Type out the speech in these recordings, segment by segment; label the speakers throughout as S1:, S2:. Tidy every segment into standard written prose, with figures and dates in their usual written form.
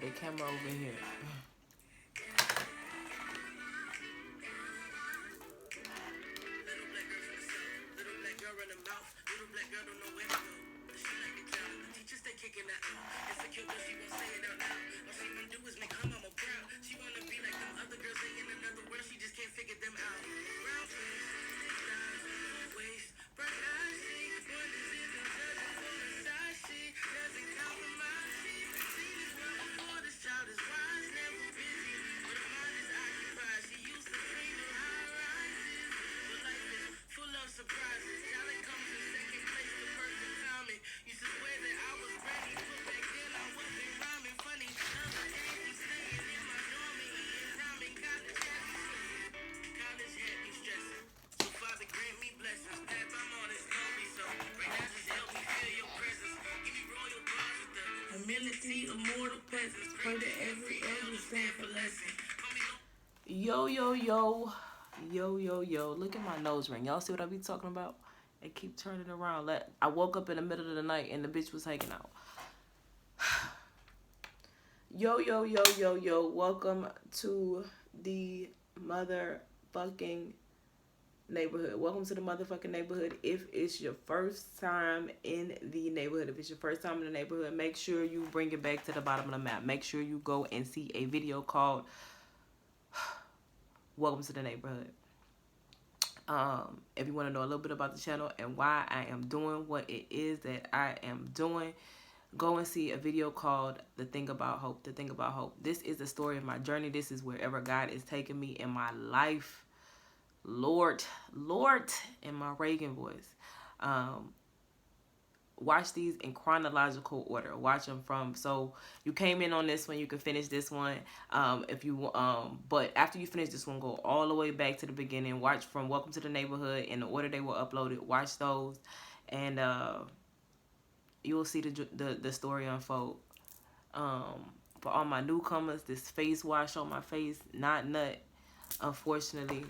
S1: the camera over here. Yo, yo, yo. Yo, yo, yo. Look at my nose ring. Y'all see what I be talking about? It keep turning around. I woke up in the middle of the night and the bitch was hanging out. Yo, yo, yo, yo, yo. Welcome to the motherfucking neighborhood. Welcome to the motherfucking neighborhood. If it's your first time in the neighborhood, if it's your first time in the neighborhood, make sure you bring it back to the bottom of the map. Make sure you go and see a video called Welcome to the Neighborhood. If you want to know a little bit about the channel and why I am doing what it is that I am doing, go and see a video called The Thing About Hope. The Thing About Hope. This is the story of my journey. This is wherever God is taking me in my life. Lord, in my Reagan voice. Watch these in chronological order. Watch them from, so you came in on this one, you can finish this one if you but after you finish this one, go all the way back to the beginning. Watch from Welcome to the Neighborhood in the order they were uploaded. Watch those, and you will see the story unfold. For all my newcomers, this face wash on my face, not nut, unfortunately.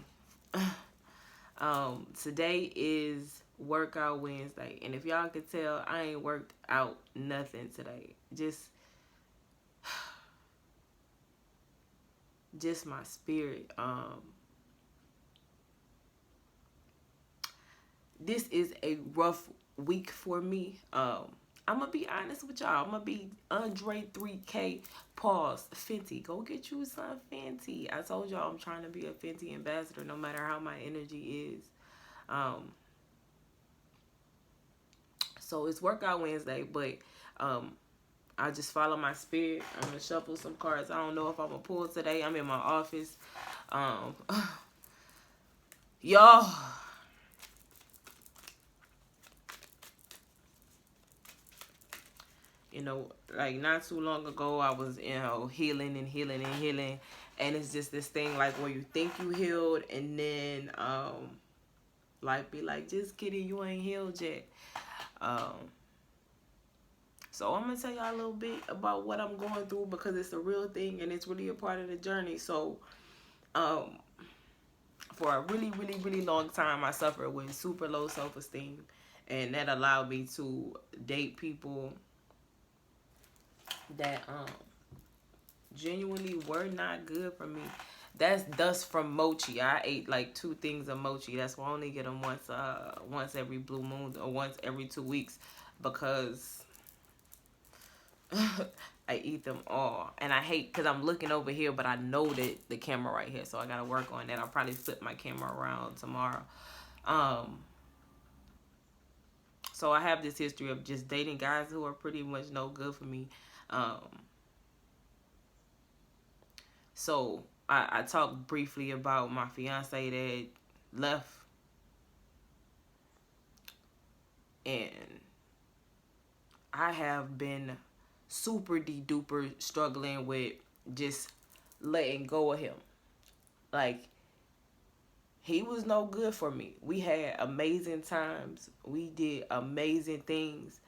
S1: Today is Workout Wednesday, and if y'all could tell, I ain't worked out nothing today. Just my spirit. This is a rough week for me. I'm gonna be honest with y'all. I'm gonna be Andre 3K. Pause. Fenty. Go get you some Fenty. I told y'all I'm trying to be a Fenty ambassador, no matter how my energy is. So it's Workout Wednesday, but I just follow my spirit. I'm gonna shuffle some cards. I don't know if I'm gonna pull today. I'm in my office. Y'all. You know, like not too long ago, I was, healing, and it's just this thing like where you think you healed, and then life be like, just kidding, you ain't healed yet. So I'm gonna tell y'all a little bit about what I'm going through, because it's a real thing and it's really a part of the journey. So for a really long time, I suffered with super low self-esteem, and that allowed me to date people that genuinely were not good for me. That's dust from mochi. I ate like 2 things of mochi. That's why I only get them once every blue moon, or once every 2 weeks, because I eat them all. And I hate, because I'm looking over here, but I know that the camera right here, so I gotta work on that. I'll probably flip my camera around tomorrow. So I have this history of just dating guys who are pretty much no good for me. So I talked briefly about my fiance that left, and I have been super duper struggling with just letting go of him. Like, he was no good for me. We had amazing times. We did amazing things.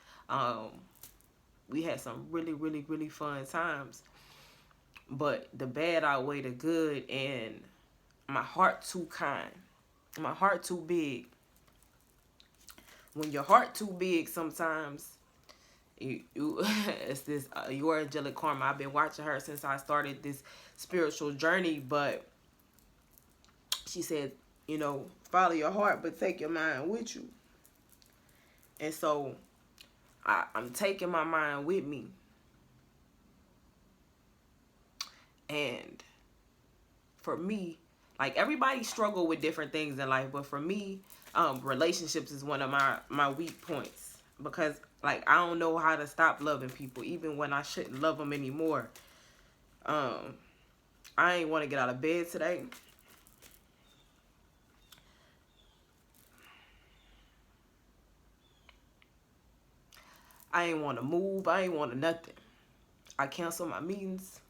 S1: We had some really fun times. But the bad outweighed the good, and my heart too kind. My heart too big. When your heart too big, sometimes, it's this Your Angelic Karma. I've been watching her since I started this spiritual journey, but she said, follow your heart, but take your mind with you. And so I'm taking my mind with me. And for me, like, everybody struggle with different things in life, but for me, relationships is one of my weak points, because like I don't know how to stop loving people even when I shouldn't love them anymore. I ain't want to get out of bed today. I ain't want to move. I ain't want to nothing. I cancel my meetings.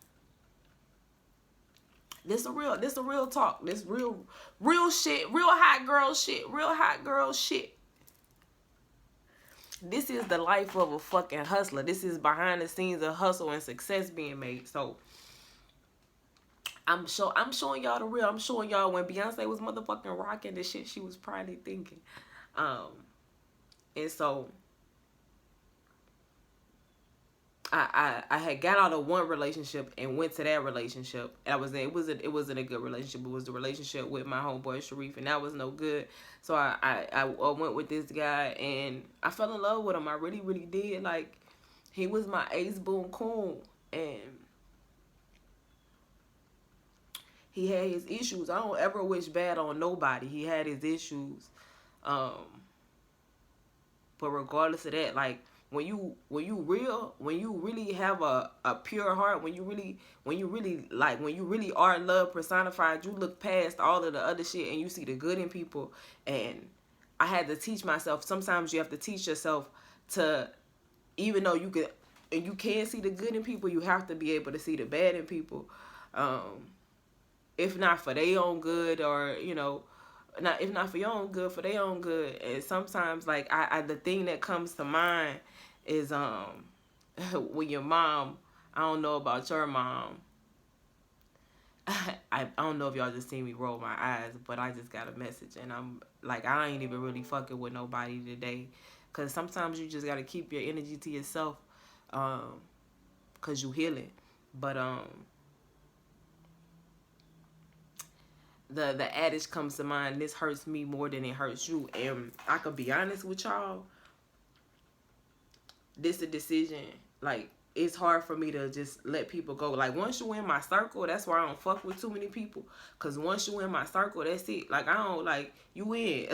S1: This a real talk. This real shit. Real hot girl shit. Real hot girl shit. This is the life of a fucking hustler. This is behind the scenes of hustle and success being made. So I'm showing y'all the real. I'm showing y'all when Beyonce was motherfucking rocking the shit she was probably thinking. And so I had got out of one relationship and went to that relationship. And it wasn't a good relationship. It was the relationship with my homeboy Sharif, and that was no good. So I went with this guy, and I fell in love with him. I really, really did. Like, he was my ace boon coon, and he had his issues. I don't ever wish bad on nobody. He had his issues. But regardless of that, like, when you really have a pure heart, when you really are love personified, you look past all of the other shit and you see the good in people. And I had to teach myself, sometimes you have to teach yourself to, even though you can see the good in people, you have to be able to see the bad in people. If not for their own good, or if not for your own good, for their own good. And sometimes, like, the thing that comes to mind is when your mom, I don't know about your mom, I don't know if y'all just seen me roll my eyes, but I just got a message, and I'm like, I ain't even really fucking with nobody today, because sometimes you just got to keep your energy to yourself, because you healing. But the adage comes to mind, this hurts me more than it hurts you. And I could be honest with y'all, this a decision. Like, it's hard for me to just let people go. Like, once you in my circle, that's why I don't fuck with too many people. Because once you in my circle, that's it. Like, I don't, like, you in.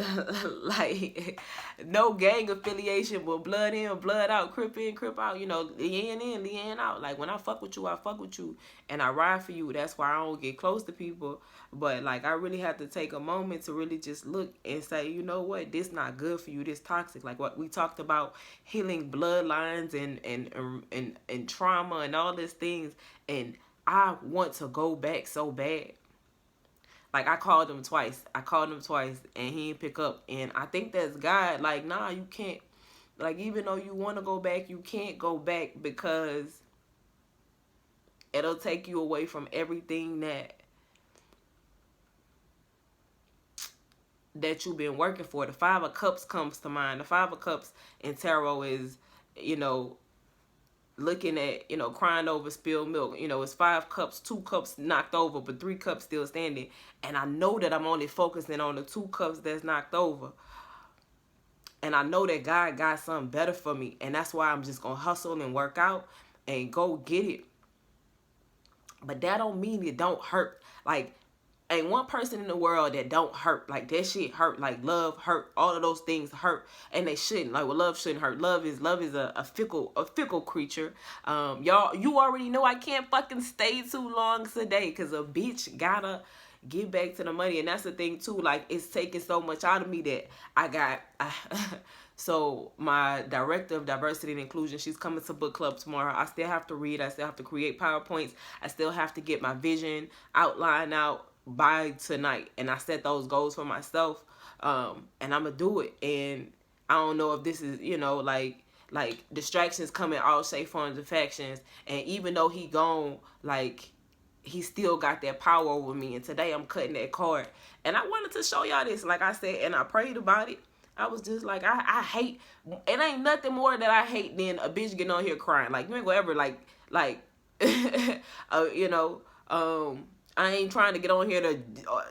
S1: Like, no gang affiliation, but blood in, blood out, crip in, crip out. The in, the in out. Like, when I fuck with you, I fuck with you. And I ride for you. That's why I don't get close to people. But, like, I really have to take a moment to really just look and say, you know what? This not good for you. This toxic. Like, what we talked about, healing bloodlines and trauma and all these things. And I want to go back so bad. Like, I called him twice. And he didn't pick up. And I think that's God. Like, nah, you can't. Like, even though you want to go back, you can't go back, because it'll take you away from everything that you've been working for. The Five of Cups comes to mind. The Five of Cups in tarot is, looking at, crying over spilled milk. It's 5 cups, 2 cups knocked over, but 3 cups still standing. And I know that I'm only focusing on the 2 cups that's knocked over. And I know that God got something better for me. And that's why I'm just going to hustle and work out and go get it. But that don't mean it don't hurt. Like, ain't one person in the world that don't hurt. Like, that shit hurt. Like, love hurt. All of those things hurt, and they shouldn't. Like, well, love shouldn't hurt. Love is a fickle creature. Y'all, you already know I can't fucking stay too long today, because a bitch gotta get back to the money. And that's the thing too. Like, it's taking so much out of me that so my director of diversity and inclusion, she's coming to book club tomorrow. I still have to read. I still have to create PowerPoints. I still have to get my vision outline out by tonight. And I set those goals for myself. And I'm gonna do it. And I don't know if this is, like distractions come in all shape, forms, and factions. And even though he gone, like, he still got that power over me. And today I'm cutting that card. And I wanted to show y'all this, like I said, and I prayed about it. I was just like, I hate, it ain't nothing more that I hate than a bitch getting on here crying. Like, you ain't gonna ever, like, you know, I ain't trying to get on here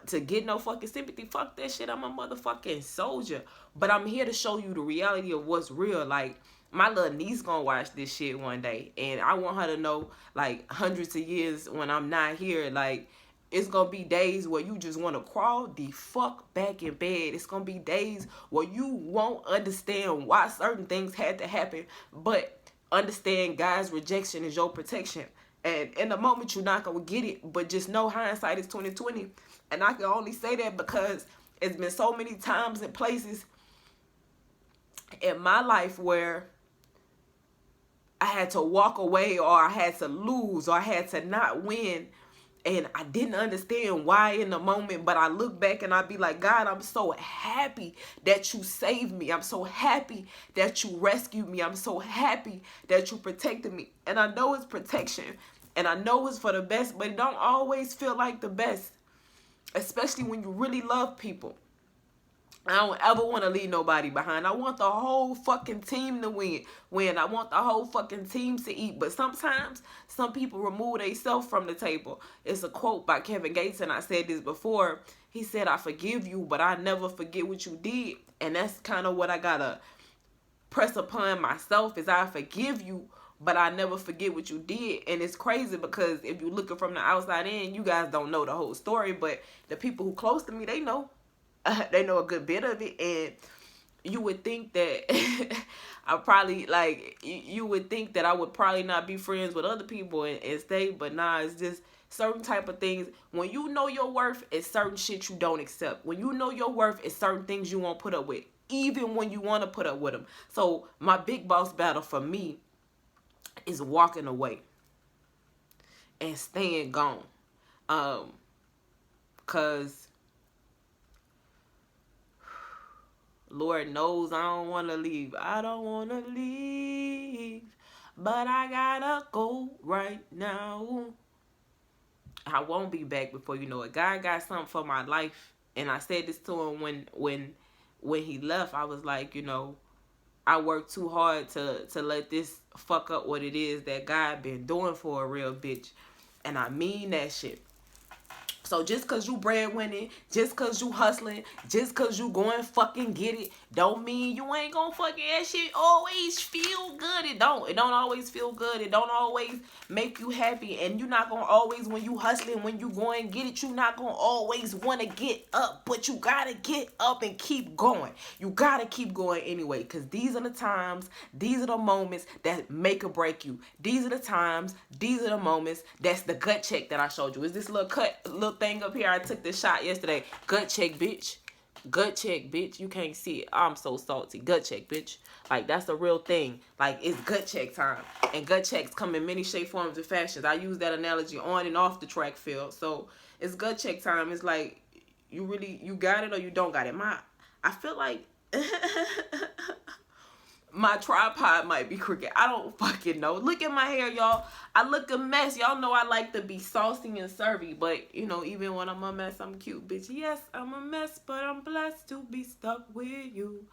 S1: to get no fucking sympathy. Fuck that shit. I'm a motherfucking soldier. But I'm here to show you the reality of what's real. Like, my little niece gonna watch this shit one day. And I want her to know, like, hundreds of years when I'm not here, like, it's gonna be days where you just want to crawl the fuck back in bed. It's gonna be days where you won't understand why certain things had to happen, but understand God's rejection is your protection. And in the moment you're not gonna get it, but just know hindsight is 2020. And I can only say that because it's been so many times and places in my life where I had to walk away, or I had to lose, or I had to not win. And I didn't understand why in the moment, but I look back and I be like, God, I'm so happy that you saved me. I'm so happy that you rescued me. I'm so happy that you protected me. And I know it's protection, and I know it's for the best, but it don't always feel like the best, especially when you really love people. I don't ever want to leave nobody behind. I want the whole fucking team to win. I want the whole fucking team to eat. But sometimes some people remove themselves from the table. It's a quote by Kevin Gates, and I said this before. He said, I forgive you, but I never forget what you did. And that's kind of what I gotta press upon myself, is I forgive you, but I never forget what you did. And it's crazy because if you're looking from the outside in, you guys don't know the whole story, but the people who close to me, they know. They know a good bit of it. And you would think that I probably, like, you would think that I would probably not be friends with other people and stay, but nah, it's just certain type of things. When you know your worth, it's certain shit you don't accept. When you know your worth, it's certain things you won't put up with, even when you want to put up with them. So my big boss battle for me is walking away and staying gone. Cause Lord knows I don't want to leave. I don't want to leave, but I gotta go right now. I won't be back before you know it. God got something for my life. And I said this to him when he left. I was like, you know, I worked too hard to let this fuck up what it is that God been doing for a real bitch. And I mean that shit. So just because you breadwinning, just because you hustling, just because you going fucking get it, don't mean you ain't gonna fucking, that shit always feel good. It don't always feel good. It don't always make you happy. And you're not gonna always, when you hustling, when you go and get it, you're not gonna always want to get up. But you gotta get up and keep going. You gotta keep going anyway. Because these are the times, these are the moments that make or break you. These are the times, these are the moments, that's the gut check that I showed you. Is this little thing up here? I took this shot yesterday. Gut check, bitch. Gut check, bitch. You can't see it. I'm so salty. Gut check, bitch. Like, that's the real thing. Like, it's gut check time. And gut checks come in many shape, forms, and fashions. I use that analogy on and off the track field. So it's gut check time. It's like, you got it or you don't got it. I feel like my tripod might be crooked. I don't fucking know. Look at my hair, y'all. I look a mess. Y'all know I like to be saucy and serving, but, you know, even when I'm a mess, I'm cute, bitch. Yes, I'm a mess, but I'm blessed to be stuck with you.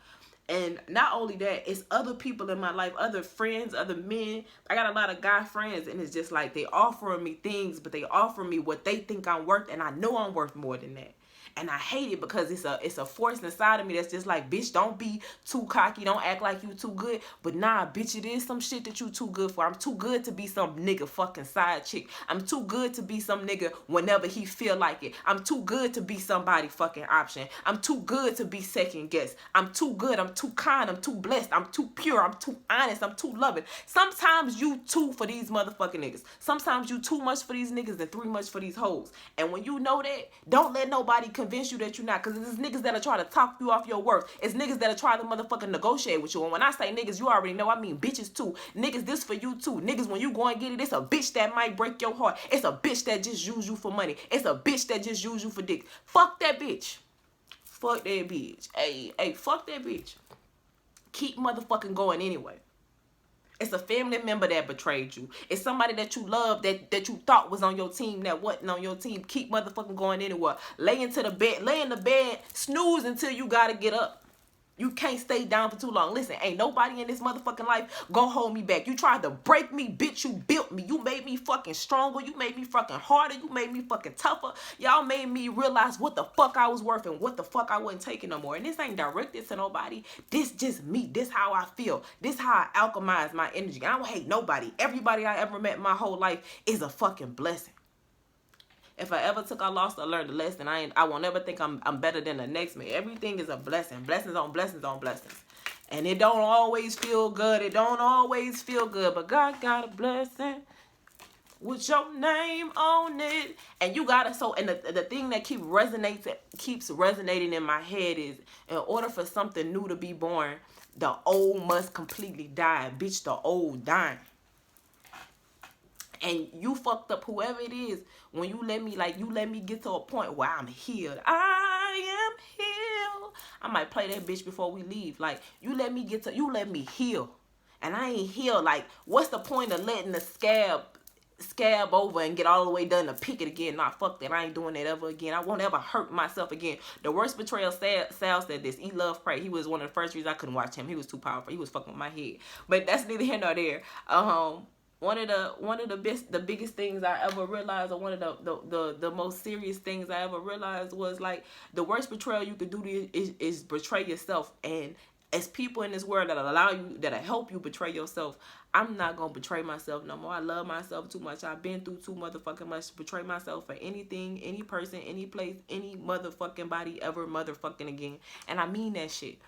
S1: And not only that, it's other people in my life, other friends, other men. I got a lot of guy friends, and it's just like they offering me things, but they offer me what they think I'm worth, and I know I'm worth more than that. And I hate it because it's a force inside of me that's just like, bitch, don't be too cocky. Don't act like you too good. But nah, bitch, it is some shit that you too good for. I'm too good to be some nigga fucking side chick. I'm too good to be some nigga whenever he feel like it. I'm too good to be somebody fucking option. I'm too good to be second guess. I'm too good. I'm too kind. I'm too blessed. I'm too pure. I'm too honest. I'm too loving. Sometimes you too for these motherfucking niggas. Sometimes you too much for these niggas and too much for these hoes. And when you know that, don't let nobody convince you that you're not, because it's niggas that'll try to talk you off your worth. It's niggas that'll try to motherfucking negotiate with you. And when I say niggas, you already know I mean bitches too. Niggas, this for you too. Niggas, when you go and get it, it's a bitch that might break your heart. It's a bitch that just use you for money. It's a bitch that just use you for dick. Fuck that bitch. Fuck that bitch. Hey, fuck that bitch. Keep motherfucking going anyway. It's a family member that betrayed you. It's somebody that you love that you thought was on your team that wasn't on your team. Keep motherfucking going anywhere. Lay in the bed, snooze until you gotta get up. You can't stay down for too long. Listen, ain't nobody in this motherfucking life gonna hold me back. You tried to break me, bitch. You built me. You made me fucking stronger. You made me fucking harder. You made me fucking tougher. Y'all made me realize what the fuck I was worth and what the fuck I wasn't taking no more. And this ain't directed to nobody. This just me. This how I feel. This how I alchemize my energy. I don't hate nobody. Everybody I ever met my whole life is a fucking blessing. If I ever took a loss or learned a lesson, I won't ever think I'm better than the next man. Everything is a blessing. Blessings on blessings on blessings. And it don't always feel good. It don't always feel good. But God got a blessing with your name on it. And you gotta, and the thing that keeps resonating in my head is, in order for something new to be born, the old must completely die. Bitch, the old dying. And you fucked up whoever it is when you let me get to a point where I'm healed. I am healed. I might play that bitch before we leave. Like, you let me heal. And I ain't healed. Like, what's the point of letting the scab over and get all the way done to pick it again? Nah, fuck that. I ain't doing that ever again. I won't ever hurt myself again. The worst betrayal, Sal said this. He loved Pray. He was one of the first reasons I couldn't watch him. He was too powerful. He was fucking with my head. But that's neither here nor there. One of the biggest things I ever realized, or one of the most serious things I ever realized, was like, the worst betrayal you could do is betray yourself. And as people in this world that'll help you betray yourself, I'm not gonna betray myself no more. I love myself too much. I've been through too motherfucking much to betray myself for anything, any person, any place, any motherfucking body ever motherfucking again. And I mean that shit.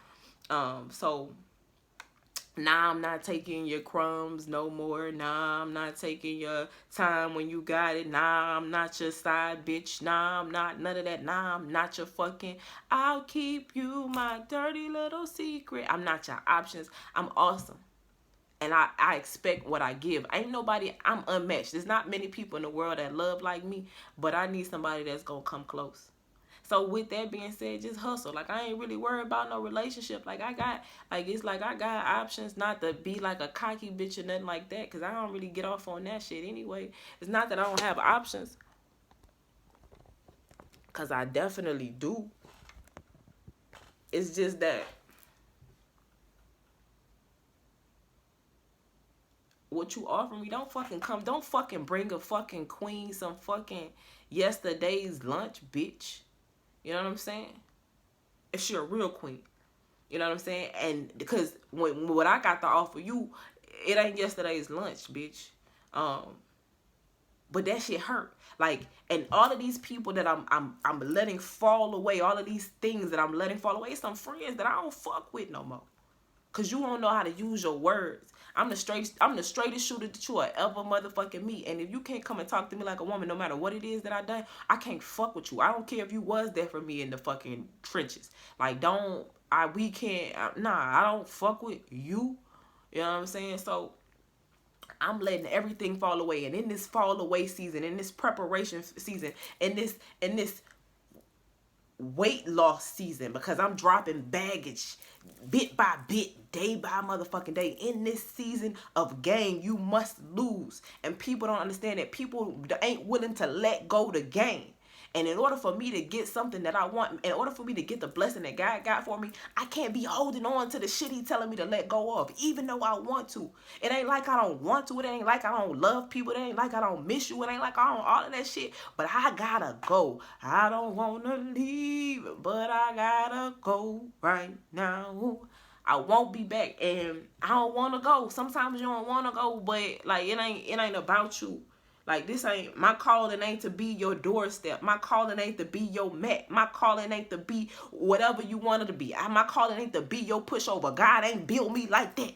S1: So nah, I'm not taking your crumbs no more. Nah, I'm not taking your time when you got it. Nah, I'm not your side bitch. Nah, I'm not none of that. Nah, I'm not your fucking, I'll keep you my dirty little secret. I'm not your options. I'm awesome. And I expect what I give. Ain't nobody, I'm unmatched. There's not many people in the world that love like me, but I need somebody that's gonna come close. So with that being said, just hustle. Like, I ain't really worried about no relationship. Like, I got options, not to be like a cocky bitch or nothing like that, because I don't really get off on that shit anyway. It's not that I don't have options, because I definitely do. It's just that what you offer me, don't fucking bring a fucking queen some fucking yesterday's lunch, bitch. You know what I'm saying? If you're a real queen. You know what I'm saying? And because what I got to offer you, it ain't yesterday's lunch, bitch. But that shit hurt. Like, and all of these people that I'm letting fall away, all of these things that I'm letting fall away, some friends that I don't fuck with no more. Cause you don't know how to use your words. I'm the straightest shooter that you will ever motherfucking meet. And if you can't come and talk to me like a woman, no matter what it is that I done, I can't fuck with you. I don't care if you was there for me in the fucking trenches. Like, I don't fuck with you. You know what I'm saying? So I'm letting everything fall away. And in this fall away season, in this preparation season, in this weight loss season, because I'm dropping baggage bit by bit, day by motherfucking day. In this season of gain, you must lose. And people don't understand that. People ain't willing to let go to gain. And in order for me to get something that I want, in order for me to get the blessing that God got for me, I can't be holding on to the shit he telling me to let go of, even though I want to. It ain't like I don't want to. It ain't like I don't love people. It ain't like I don't miss you. It ain't like I don't all of that shit. But I gotta go. I don't want to leave, but I gotta go right now. I won't be back, and I don't want to go. Sometimes you don't want to go, but like, it ain't about you. Like, this ain't, my calling ain't to be your doorstep. My calling ain't to be your mat. My calling ain't to be whatever you want it to be. My calling ain't to be your pushover. God ain't built me like that.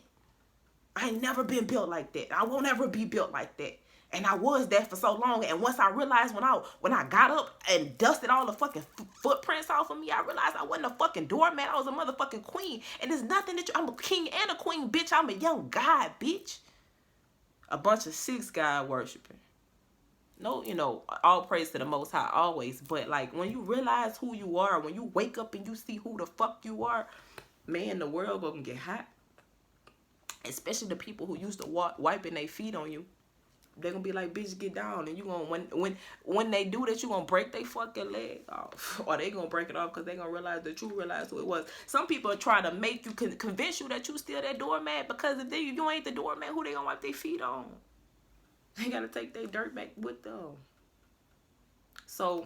S1: I ain't never been built like that. I won't ever be built like that. And I was that for so long. And once I realized when I got up and dusted all the fucking footprints off of me, I realized I wasn't a fucking doormat. I was a motherfucking queen. And there's nothing I'm a king and a queen, bitch. I'm a young God, bitch. A bunch of 6 God worshiping. No, all praise to the Most High always. But like, when you realize who you are, when you wake up and you see who the fuck you are, man, the world gonna get hot. Especially the people who used to wiping their feet on you. They gonna be like, bitch, get down, and you gonna when they do that, you gonna break their fucking leg off, or they gonna break it off because they gonna realize that you realize who it was. Some people are trying to make you convince you that you still that doormat, because if you ain't the doormat, who they gonna wipe their feet on? They gotta take their dirt back with them. So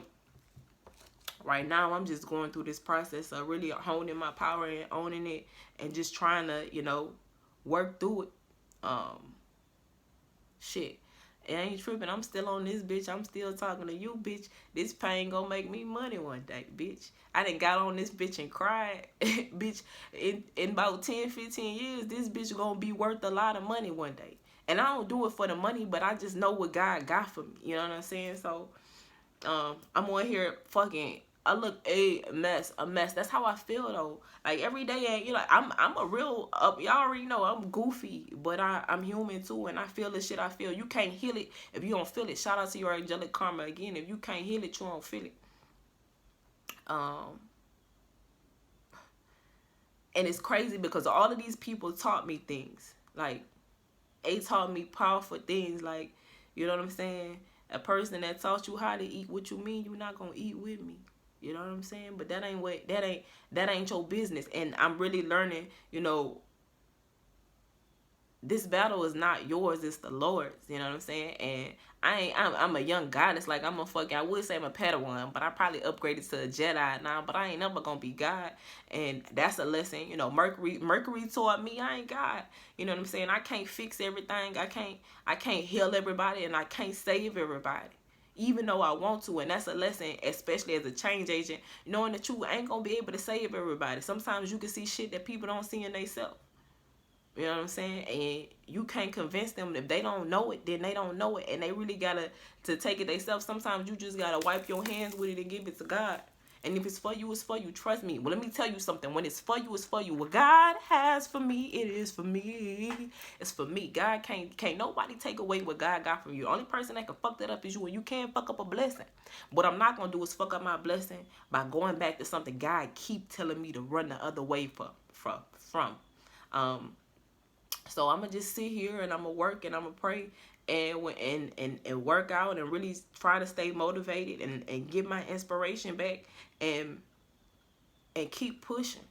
S1: right now, I'm just going through this process of really honing my power and owning it, and just trying to, work through it. Shit. It ain't tripping. I'm still on this, bitch. I'm still talking to you, bitch. This pain gonna make me money one day, bitch. I done got on this bitch and cried. Bitch, in about 10, 15 years, this bitch gonna be worth a lot of money one day. And I don't do it for the money, but I just know what God got for me. You know what I'm saying? So, I'm on here fucking, I look a mess. That's how I feel though. Like every day, I'm a real y'all already know I'm goofy, but I'm human too, and I feel the shit I feel. You can't heal it if you don't feel it. Shout out to your angelic karma again. If you can't heal it, you don't feel it. And it's crazy because all of these people taught me things. Like, they taught me powerful things. Like, you know what I'm saying? A person that taught you how to eat what you mean, you're not gonna eat with me. You know what I'm saying? But that ain't your business. And I'm really learning, this battle is not yours, it's the Lord's. You know what I'm saying? And I'm a young goddess. Like, I would say I'm a Padawan, but I probably upgraded to a Jedi now, but I ain't never gonna be God. And that's a lesson. Mercury taught me I ain't God. You know what I'm saying? I can't fix everything. I can't heal everybody, and I can't save everybody, even though I want to. And that's a lesson, especially as a change agent, knowing that you ain't gonna be able to save everybody. Sometimes you can see shit that people don't see in themselves. You know what I'm saying? And you can't convince them. If they don't know it, then they don't know it. And they really gotta to take it themselves. Sometimes you just gotta wipe your hands with it and give it to God. And if it's for you, it's for you. Trust me. Well, let me tell you something. When it's for you, it's for you. What God has for me, it is for me. It's for me. God can't nobody take away what God got from you. The only person that can fuck that up is you. And you can't fuck up a blessing. What I'm not gonna do is fuck up my blessing by going back to something God keep telling me to run the other way from. So I'm gonna just sit here and I'm gonna work and I'm gonna pray and work out and really try to stay motivated and get my inspiration back and keep pushing.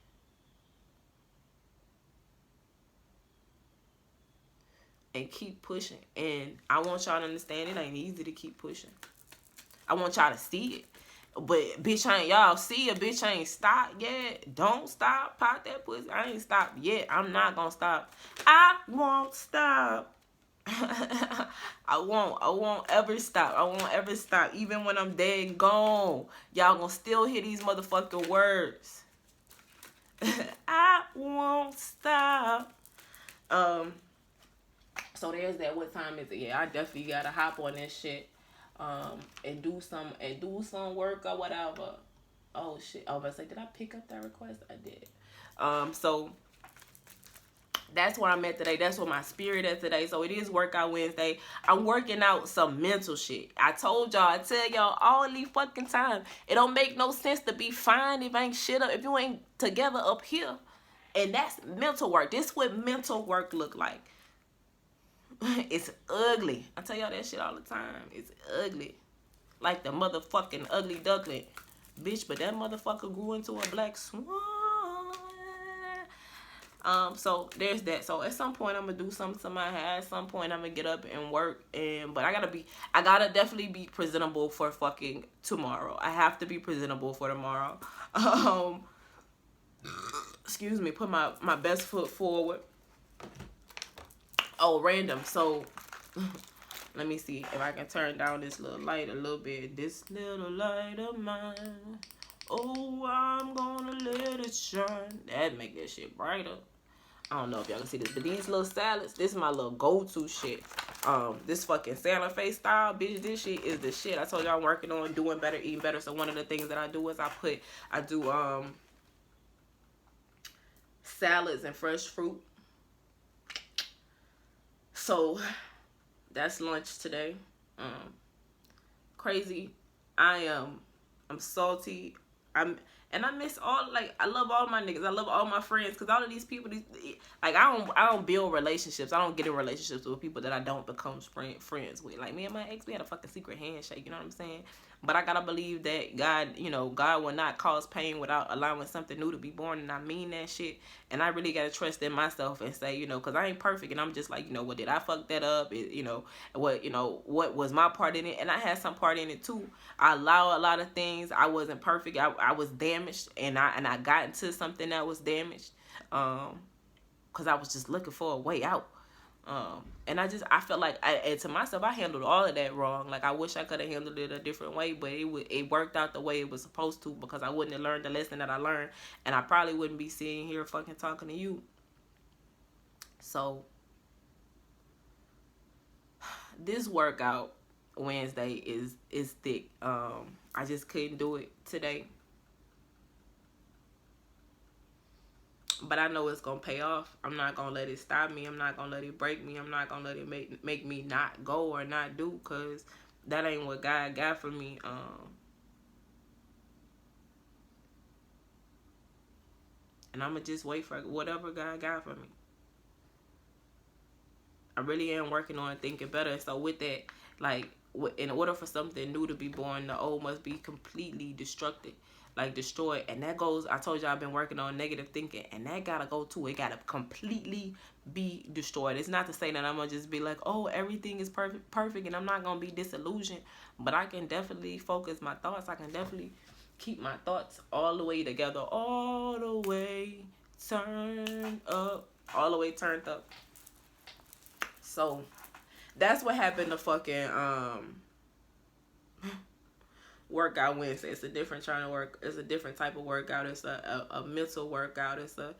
S1: And keep pushing. And I want y'all to understand it ain't easy to keep pushing. I want y'all to see it. But bitch ain't, y'all see a bitch ain't stopped yet. Don't stop. Pop that pussy. I ain't stopped yet. I'm not gonna stop. I won't stop. I won't ever stop. I won't ever stop. Even when I'm dead and gone, y'all gonna still hear these motherfucking words. I won't stop. So there's that. What time is it? Yeah, I definitely gotta hop on this shit. And do some work or whatever. Oh shit. I was about to say, did I pick up that request? I did. So that's where I'm at today. That's where my spirit at today. So it is Workout Wednesday. I'm working out some mental shit. I told y'all, I tell y'all all these fucking time. It don't make no sense to be fine if ain't shit up, if you ain't together up here. And that's mental work. This is what mental work look like. It's ugly. I tell y'all that shit all the time. It's ugly. Like the motherfucking ugly duckling. Bitch, but that motherfucker grew into a black swan. So there's that. So at some point I'm gonna do something to my hair. At some point I'm gonna get up and work. But I gotta definitely be presentable for fucking tomorrow. I have to be presentable for tomorrow. Excuse me, put my best foot forward. Oh, random. So let me see if I can turn down this little light a little bit. This little light of mine. Oh, I'm gonna let it shine. That'd make that shit brighter. I don't know if y'all can see this, but these little salads, this is my little go-to shit. This fucking Santa Fe style, bitch, this shit is the shit. I told y'all I'm working on doing better, eating better. So one of the things that I do is I do salads and fresh fruit. So that's lunch today. Crazy. I'm salty. And I miss all, like, I love all my niggas. I love all my friends, because all of these people, like, I don't build relationships. I don't get in relationships with people that I don't become friends with. Like, me and my ex, we had a fucking secret handshake, you know what I'm saying? But I gotta believe that God, God will not cause pain without allowing something new to be born, and I mean that shit. And I really gotta trust in myself and say, because I ain't perfect, and I'm just like, what, did I fuck that up? What was my part in it? And I had some part in it too. I allow a lot of things. I wasn't perfect. I was damaged, and I got into something that was damaged, because I was just looking for a way out. And I felt like, and to myself, I handled all of that wrong. Like, I wish I could have handled it a different way, but it worked out the way it was supposed to, because I wouldn't have learned the lesson that I learned, and I probably wouldn't be sitting here fucking talking to you. So this workout Wednesday is thick. I just couldn't do it today, but I know it's gonna pay off. I'm not gonna let it stop me. I'm not gonna let it break me. I'm not gonna let it make me not go or not do, because that ain't what God got for me. And I'm gonna just wait for whatever God got for me. I really am working on thinking better. So with that, like, in order for something new to be born, the old must be completely destructed, like destroyed. And that goes, I told you I've been working on negative thinking, and that gotta go too. It gotta completely be destroyed. It's not to say that I'm gonna just be like, oh, everything is perfect, and I'm not gonna be disillusioned. But I can definitely focus my thoughts. I can definitely keep my thoughts all the way together, all the way turned up, all the way turned up. So that's what happened to fucking workout Wednesday. It's a different it's a different type of workout. It's a mental workout. It's a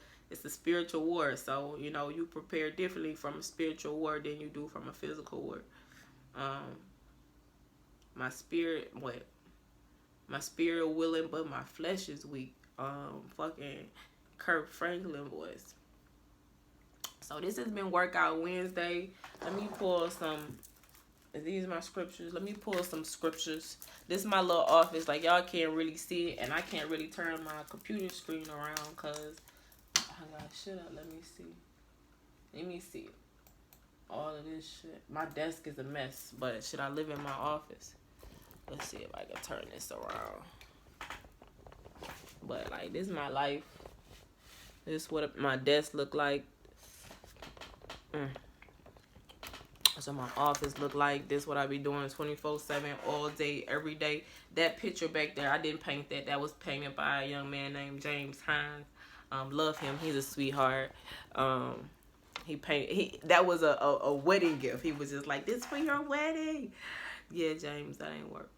S1: spiritual war. So, you prepare differently from a spiritual war than you do from a physical war. My spirit willing, but my flesh is weak. Fucking Kirk Franklin voice. So this has been Workout Wednesday. Let me pull some. These are my scriptures. Let me pull some scriptures. This is my little office. Like, y'all can't really see it, and I can't really turn my computer screen around because I got shit up. Let me see. All of this shit. My desk is a mess, but should I live in my office? Let's see if I can turn this around. But, like, this is my life. This is what my desk look like. So my office look like this. What I be doing 24/7 all day, every day. That picture back there, I didn't paint that. That was painted by a young man named James Hines. Love him. He's a sweetheart. That was a wedding gift. He was just like, this for your wedding. Yeah, James, that ain't work.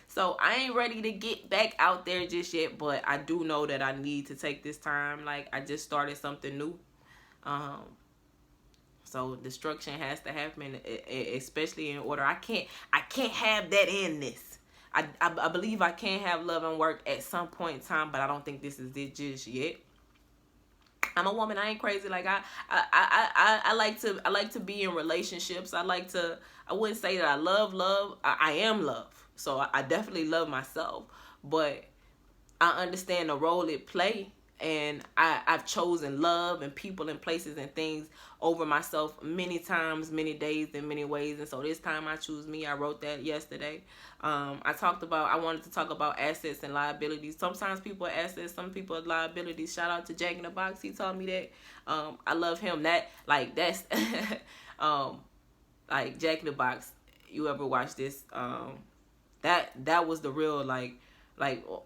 S1: So I ain't ready to get back out there just yet, but I do know that I need to take this time. Like, I just started something new. So destruction has to happen, especially in order. I can't have that in this. I believe I can have love and work at some point in time, but I don't think this is it just yet. I'm a woman. I ain't crazy. Like, I like to be in relationships. I wouldn't say that I love. I am love. So I definitely love myself, but I understand the role it play. And I've chosen love and people and places and things over myself many times, many days, in many ways. And so this time I choose me. I wrote that yesterday. I wanted to talk about assets and liabilities. Sometimes people are assets, some people are liabilities. Shout out to Jack in the Box. He told me that. I love him. That's like Jack in the Box. You ever watch this? That was the real, like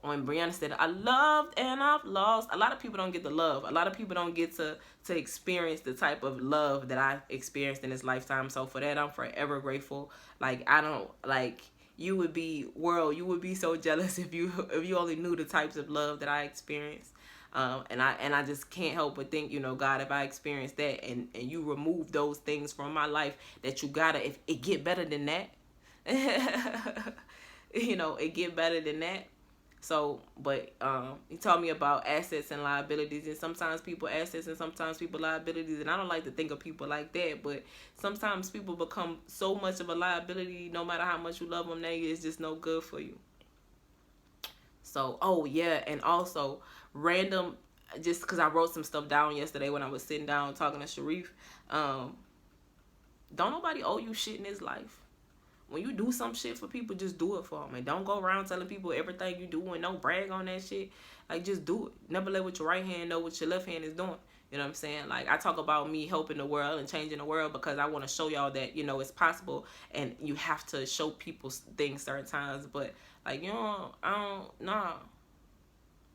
S1: when Brianna said, I loved and I've lost. A lot of people don't get the love. A lot of people don't get to experience the type of love that I experienced in this lifetime. So for that, I'm forever grateful. Like, you would be so jealous if you only knew the types of love that I experienced. And I just can't help but think, God, if I experienced that and you remove those things from my life, that you gotta, if it get better than that, it get better than that. So, but he told me about assets and liabilities, and sometimes people assets and sometimes people liabilities, and I don't like to think of people like that, but sometimes people become so much of a liability, no matter how much you love them, it's just no good for you. So, oh yeah, and also random, just because I wrote some stuff down yesterday when I was sitting down talking to Sharif. Don't nobody owe you shit in this life. When you do some shit for people, just do it for them. And don't go around telling people everything you do and don't brag on that shit. Like, just do it. Never let what your right hand know what your left hand is doing. You know what I'm saying? Like, I talk about me helping the world and changing the world because I want to show y'all that, you know, it's possible. And you have to show people things certain times. But, like, you know, nah.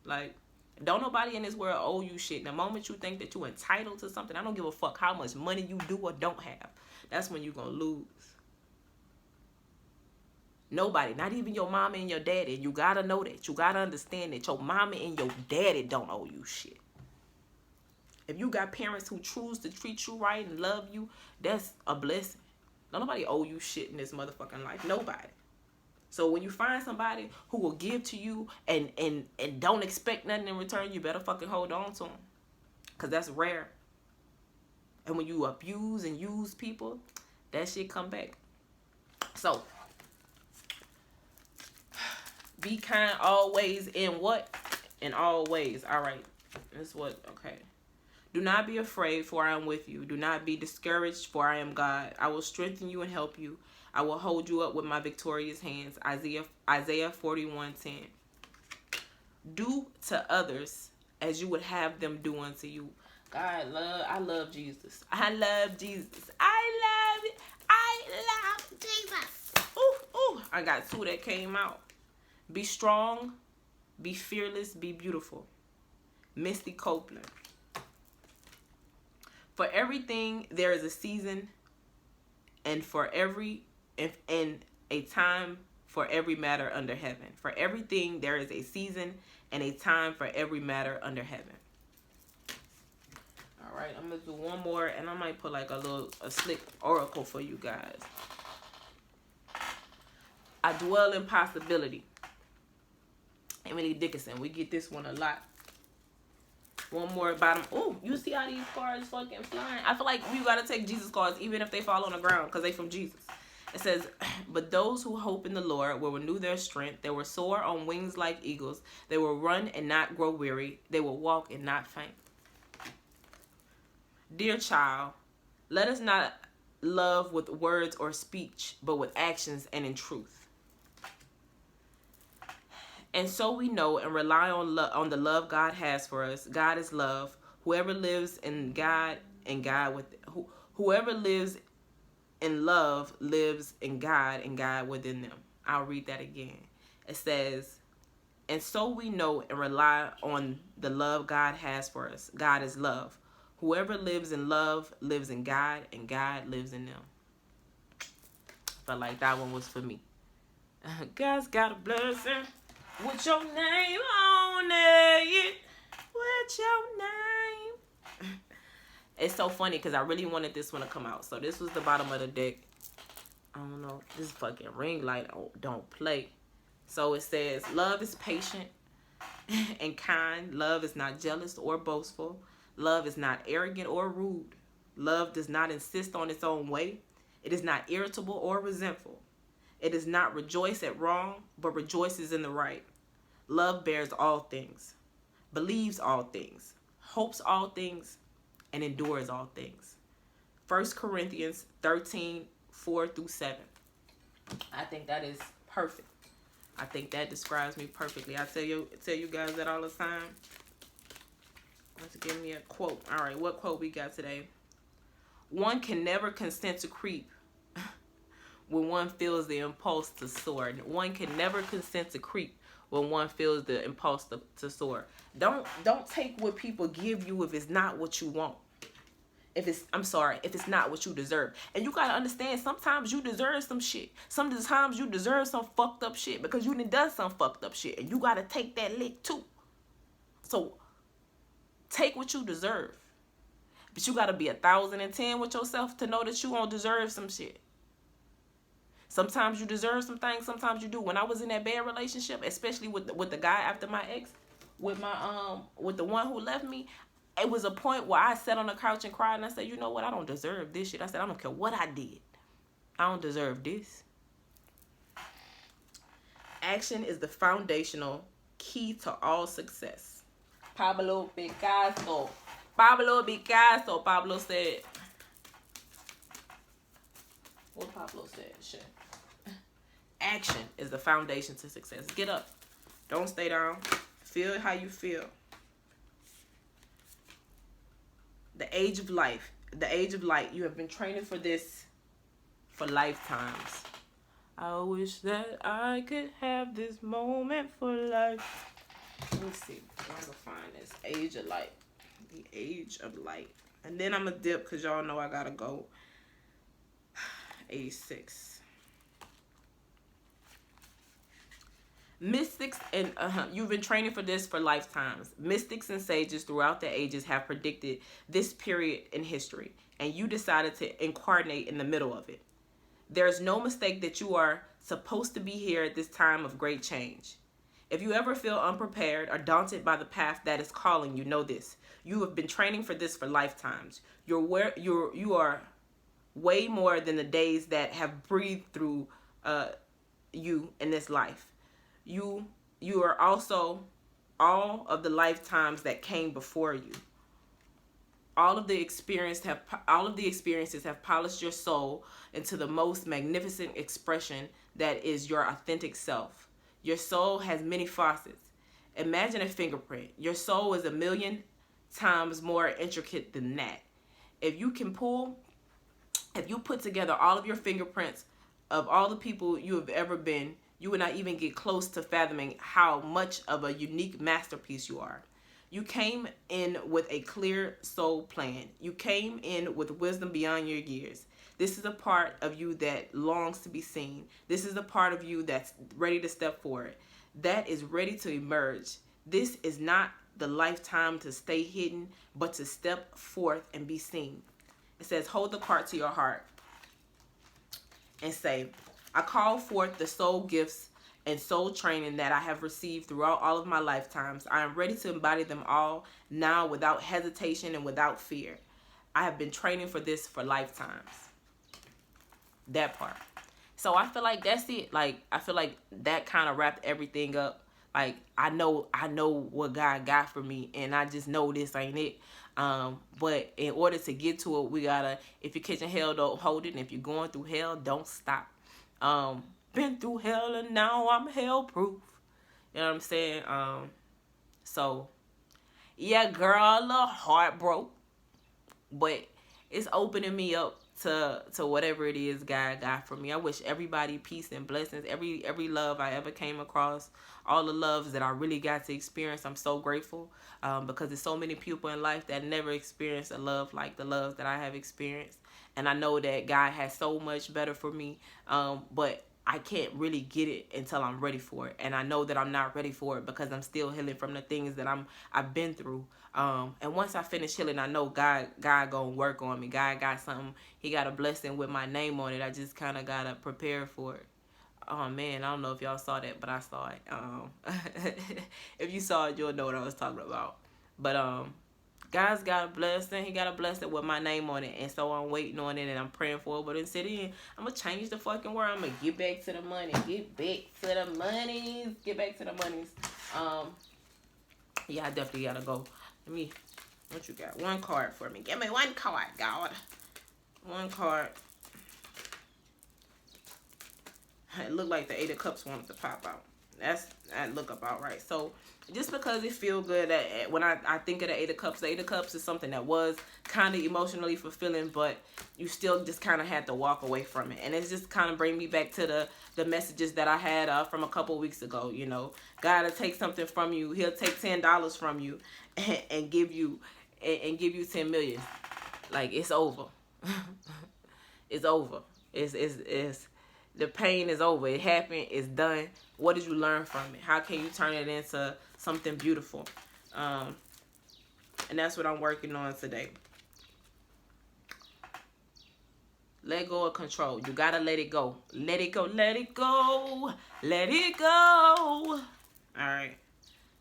S1: Like, don't nobody in this world owe you shit. The moment you think that you're entitled to something, I don't give a fuck how much money you do or don't have. That's when you're going to lose. Nobody, not even your mama and your daddy. You gotta know that. You gotta understand that your mama and your daddy don't owe you shit. If you got parents who choose to treat you right and love you, that's a blessing. Don't nobody owe you shit in this motherfucking life. Nobody. So when you find somebody who will give to you and don't expect nothing in return, you better fucking hold on to them. Because that's rare. And when you abuse and use people, that shit come back. So, be kind always in what? In all ways. All right. That's what, okay. Do not be afraid, for I am with you. Do not be discouraged, for I am God. I will strengthen you and help you. I will hold you up with my victorious hands. Isaiah 41:10. Do to others as you would have them do unto you. I love Jesus. I love Jesus. I love Jesus. Ooh. I got two that came out. Be strong, be fearless, be beautiful. Misty Copeland. For everything there is a season, and a time for every matter under heaven. For everything there is a season and a time for every matter under heaven. All right, I'm gonna do one more, and I might put like a slick oracle for you guys. I dwell in possibility. Emily Dickinson. We get this one a lot. One more bottom. Oh, you see how these cards fucking flying? I feel like we gotta take Jesus cards even if they fall on the ground because they from Jesus. It says, but those who hope in the Lord will renew their strength. They will soar on wings like eagles. They will run and not grow weary. They will walk and not faint. Dear child, let us not love with words or speech, but with actions and in truth. And so we know and rely on the love God has for us. God is love. Whoever lives in God and God with whoever lives in love lives in God and God within them. I'll read that again. It says, and so we know and rely on the love God has for us. God is love. Whoever lives in love lives in God and God lives in them. Felt like that one was for me. God's got a blessing. With your name on it. With your name. It's so funny because I really wanted this one to come out. So this was the bottom of the deck. I don't know. This fucking ring light don't play. So it says, love is patient and kind. Love is not jealous or boastful. Love is not arrogant or rude. Love does not insist on its own way. It is not irritable or resentful. It does not rejoice at wrong, but rejoices in the right. Love bears all things, believes all things, hopes all things, and endures all things. 1 Corinthians 13:4-7. I think that is perfect. I think that describes me perfectly. I tell you guys that all the time. Let's give me a quote. All right, what quote we got today? One can never consent to creep when one feels the impulse to soar. One can never consent to creep when one feels the impulse to soar. Don't take what people give you if it's not what you want. If it's not what you deserve. And you gotta understand, sometimes you deserve some shit. Sometimes you deserve some fucked up shit because you done some fucked up shit. And you gotta take that lick too. So take what you deserve. But you gotta be 1,010 with yourself to know that you won't deserve some shit. Sometimes you deserve some things, sometimes you do. When I was in that bad relationship, especially with the guy after my ex, with the one who left me, it was a point where I sat on the couch and cried and I said, you know what, I don't deserve this shit. I said, I don't care what I did. I don't deserve this. Action is the foundational key to all success. Pablo Picasso. Pablo Picasso. Pablo said. What Pablo said? Shit. Action is the foundation to success. Get up. Don't stay down. Feel how you feel. The age of life. The age of light. You have been training for this for lifetimes. I wish that I could have this moment for life. Let me see if I can find this. Age of light. The age of light. And then I'm going to dip because y'all know I got to go. 86. Mystics and you've been training for this for lifetimes. Mystics and sages throughout the ages have predicted this period in history, and you decided to incarnate in the middle of it. There's no mistake that you are supposed to be here at this time of great change. If you ever feel unprepared or daunted by the path that is calling you, know this. You have been training for this for lifetimes. You are way more than the days that have breathed through you in this life. You are also all of the lifetimes that came before you. All of the experiences have polished your soul into the most magnificent expression that is your authentic self. Your soul has many facets. Imagine a fingerprint. Your soul is 1,000,000 times more intricate than that. If you put together all of your fingerprints of all the people you have ever been, you would not even get close to fathoming how much of a unique masterpiece you are. You came in with a clear soul plan. You came in with wisdom beyond your years. This is a part of you that longs to be seen. This is a part of you that's ready to step forward, that is ready to emerge. This is not the lifetime to stay hidden, but to step forth and be seen. It says, hold the card to your heart and say, I call forth the soul gifts and soul training that I have received throughout all of my lifetimes. I am ready to embody them all now without hesitation and without fear. I have been training for this for lifetimes. That part. So I feel like that's it. Like, I feel like that kind of wrapped everything up. Like, I know what God got for me, and I just know this ain't it. But in order to get to it, we gotta, if you're catching hell, don't hold it. And if you're going through hell, don't stop. Been through hell and now I'm hell proof. You know what I'm saying? So yeah, girl, a little heart broke, but it's opening me up to whatever it is God got for me. I wish everybody peace and blessings. Every love I ever came across, all the loves that I really got to experience, I'm so grateful, because there's so many people in life that never experienced a love like the love that I have experienced. And I know that God has so much better for me, but I can't really get it until I'm ready for it. And I know that I'm not ready for it because I'm still healing from the things that I've been through. And once I finish healing, I know God gonna work on me. God got something. He got a blessing with my name on it. I just kind of gotta prepare for it. Oh man, I don't know if y'all saw that, but I saw it. If you saw it, you'll know what I was talking about. But God's got a blessing. He got a blessing with my name on it. And so I'm waiting on it and I'm praying for it. But instead of, I'm going to change the fucking word. I'm going to get back to the money. Get back to the monies. Get back to the monies. Yeah, I definitely got to go. Let me, what you got? One card for me. Give me one card, God. One card. It looked like the 8 of Cups wanted to pop out. That look about right. So just because it feel good that when I think of the 8 of Cups is something that was kind of emotionally fulfilling, but you still just kind of had to walk away from it. And it's just kind of bring me back to the messages that I had from a couple weeks ago. You know, God will take something from you. He'll take $10 from you and give you 10 million. Like, it's over. It's over. It's the pain is over. It happened. It's done. What did you learn from it? How can you turn it into something beautiful? And that's what I'm working on today. Let go of control. You gotta let it go. Let it go. Let it go. Let it go. All right.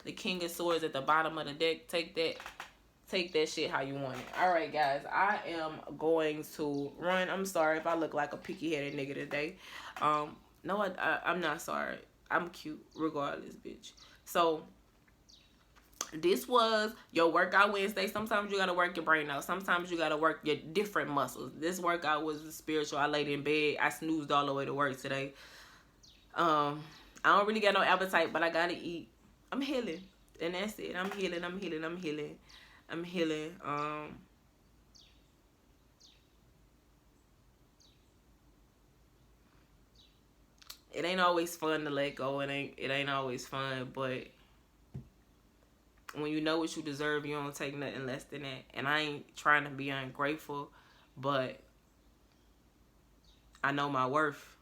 S1: The King of Swords at the bottom of the deck. Take that shit how you want it. All right, guys. I am going to run. I'm sorry if I look like a picky-headed nigga today. No, I'm not sorry. I'm cute regardless, bitch. So this was your workout Wednesday. Sometimes you gotta work your brain out. Sometimes you gotta work your different muscles. This workout was spiritual. I laid in bed. I snoozed all the way to work today. I don't really got no appetite, but I gotta eat. I'm healing, and that's it. I'm healing. I'm healing. I'm healing. I'm healing. It ain't always fun to let go. It ain't always fun, but when you know what you deserve, you don't take nothing less than that. And I ain't trying to be ungrateful, but I know my worth.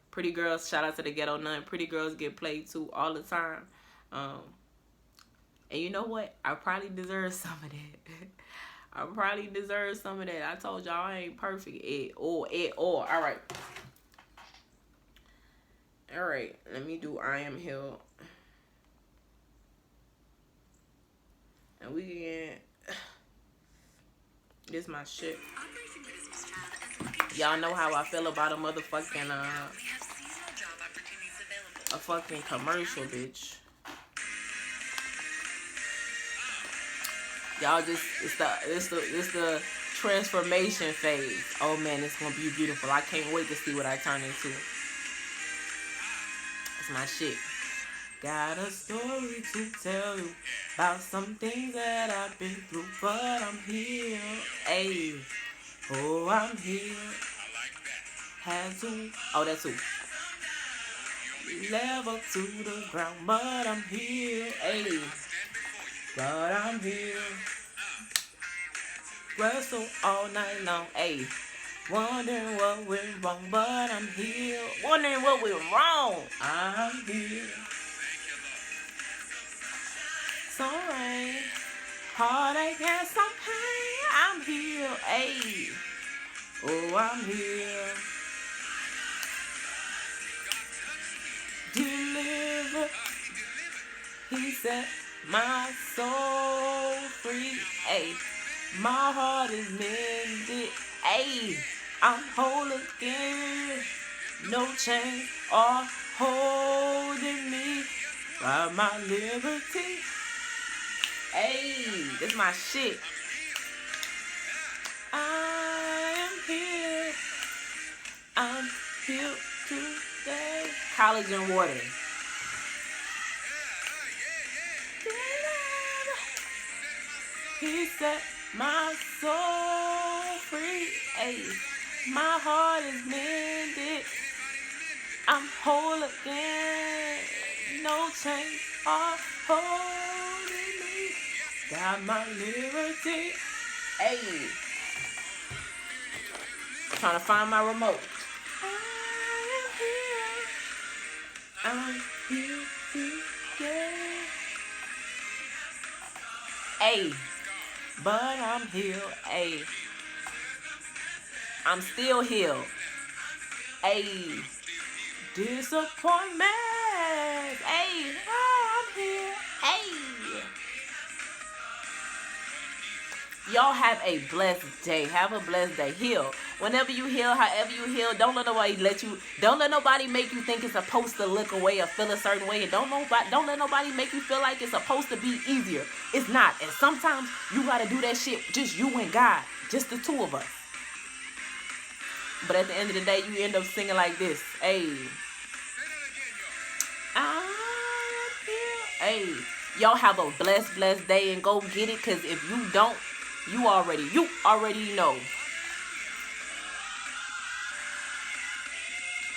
S1: Pretty girls, shout out to the Ghetto Nun. Pretty girls get played too all the time. And you know what? I probably deserve some of that. I probably deserve some of that. I told y'all I ain't perfect at all. All right. All right. Let me do I Am Healed. And we can... This my shit. Y'all know how I feel about a motherfucking... a fucking commercial, bitch. Y'all just... It's the transformation phase. Oh, man, it's gonna be beautiful. I can't wait to see what I turn into. It's my shit. Got a story to tell you about some things that I've been through, but I'm here. Ayy. Oh, I'm here. Had to. Oh, that's who. Level to the ground, but I'm here. Ayy. But I'm here. Wrestle all night long. Ayy. Wondering what went wrong, but I'm here. Wondering what went wrong. I'm here. Some rain, heartache and some pain. I'm here, ayy. Oh, I'm here. Deliver. He set my soul free, ayy. My heart is mended, ayy. I'm whole again. No chains are holding me by my liberty. Hey, this is my shit. I am here. I'm here today. Collagen water. He set my soul free. Hey, my heart is mended. I'm whole again. No chains are holding me. Got my liberty. Hey. Trying to find my remote. I am here. I'm here today. Hey. But I'm healed. Hey. I'm still healed. Hey. Disappointment. Hey. Oh, I'm here. Hey. Y'all have a blessed day. Have a blessed day. Heal. Whenever you heal, however you heal, don't let nobody make you think it's supposed to look away or feel a certain way. And don't let nobody make you feel like it's supposed to be easier. It's not. And sometimes you gotta do that shit just you and God. Just the two of us. But at the end of the day, you end up singing like this. Hey. I'm here. Hey. Y'all have a blessed day and go get it. Cause if you don't, you already know.